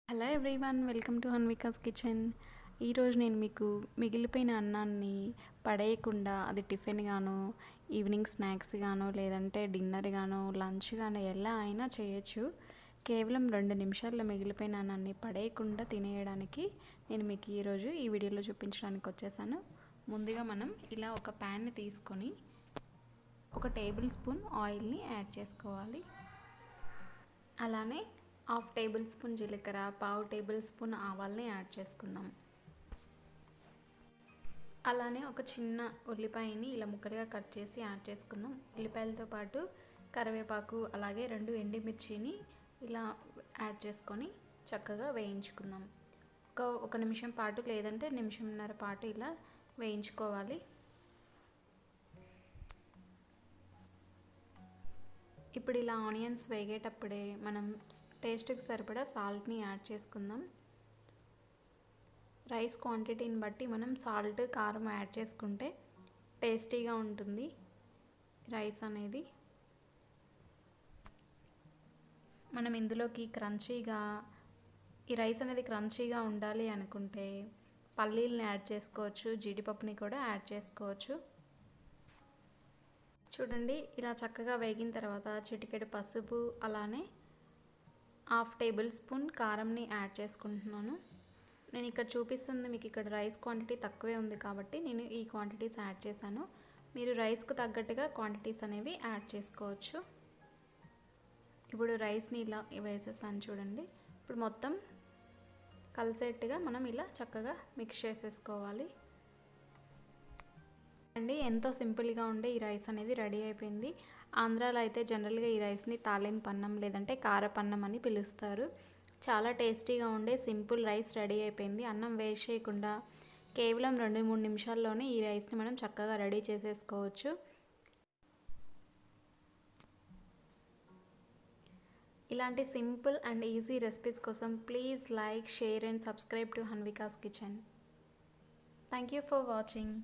Hello everyone, welcome to Hanvika's kitchen. ఈరోజు నేను మీకు మిగిలిపోయిన అన్నాన్ని పడేయకుండా అది టిఫిన్ గాను, ఈవినింగ్ స్నాక్స్ గాను, లేదంటే డిన్నర్ గాను, లంచ్ గాను ఎలా అయినా చేయొచ్చు. కేవలం 2 నిమిషాల్లో మిగిలిపోయిన అన్నాన్ని పడేయకుండా తినేయడానికి నేను మీకు ఈరోజు ఈ వీడియోలో చూపించడానికి వచ్చేసాను. ముందుగా మనం ఇలా ఒక ప్యాన్ని తీసుకొని 1 టేబుల్ స్పూన్ ఆయిల్ని యాడ్ చేసుకోవాలి. అలానే 1/2 టేబుల్ స్పూన్ జీలకర్ర, 1/2 టేబుల్ స్పూన్ ఆవాల్ని యాడ్ చేసుకుందాం. అలానే ఒక చిన్న ఉల్లిపాయని ఇలా ముక్కలుగా కట్ చేసి యాడ్ చేసుకుందాం. ఉల్లిపాయలతో పాటు కరివేపాకు, అలాగే 2 ఎండుమిర్చిని ఇలా యాడ్ చేసుకొని చక్కగా వేయించుకుందాం. ఒక నిమిషం పాటు, లేదంటే నిమిషంన్నర పాటు ఇలా వేయించుకోవాలి. ఇప్పుడు ఇలా ఆనియన్స్ వేగేటప్పుడే మనం టేస్ట్కి సరిపడా సాల్ట్ని యాడ్ చేసుకుందాం. రైస్ క్వాంటిటీని బట్టి మనం సాల్ట్, కారం యాడ్ చేసుకుంటే టేస్టీగా ఉంటుంది రైస్ అనేది. మనం ఇందులోకి ఈ రైస్ అనేది క్రంచీగా ఉండాలి అనుకుంటే పల్లీలని యాడ్ చేసుకోవచ్చు, జీడిపప్పుని కూడా యాడ్ చేసుకోవచ్చు. చూడండి, ఇలా చక్కగా వేగిన తర్వాత చిటికెడు పసుపు, అలానే 1/2 టేబుల్ స్పూన్ కారంని యాడ్ చేసుకుంటున్నాను. నేను ఇక్కడ చూపిస్తుంది మీకు ఇక్కడ రైస్ క్వాంటిటీ తక్కువే ఉంది కాబట్టి నేను ఈ క్వాంటిటీస్ యాడ్ చేశాను. మీరు రైస్కు తగ్గట్టుగా క్వాంటిటీస్ అనేవి యాడ్ చేసుకోవచ్చు. ఇప్పుడు రైస్ని ఇలా వేసేసాను చూడండి. ఇప్పుడు మొత్తం కలిసేట్టుగా మనం ఇలా చక్కగా మిక్స్ చేసేసుకోవాలి. అండి, ఎంతో సింపుల్గా ఉండే ఈ రైస్ అనేది రెడీ అయిపోయింది. ఆంధ్రాలో అయితే జనరల్గా ఈ రైస్ని తాలింపు అన్నం, లేదంటే కారపన్నం అని పిలుస్తారు. చాలా టేస్టీగా ఉండే సింపుల్ రైస్ రెడీ అయిపోయింది. అన్నం వేస్ట్ చేయకుండా కేవలం 2-3 నిమిషాల్లోనే ఈ రైస్ని మనం చక్కగా రెడీ చేసేసుకోవచ్చు. ఇలాంటి సింపుల్ అండ్ ఈజీ రెసిపీస్ కోసం please like, share and subscribe to Hanvika's kitchen. Thank you for watching.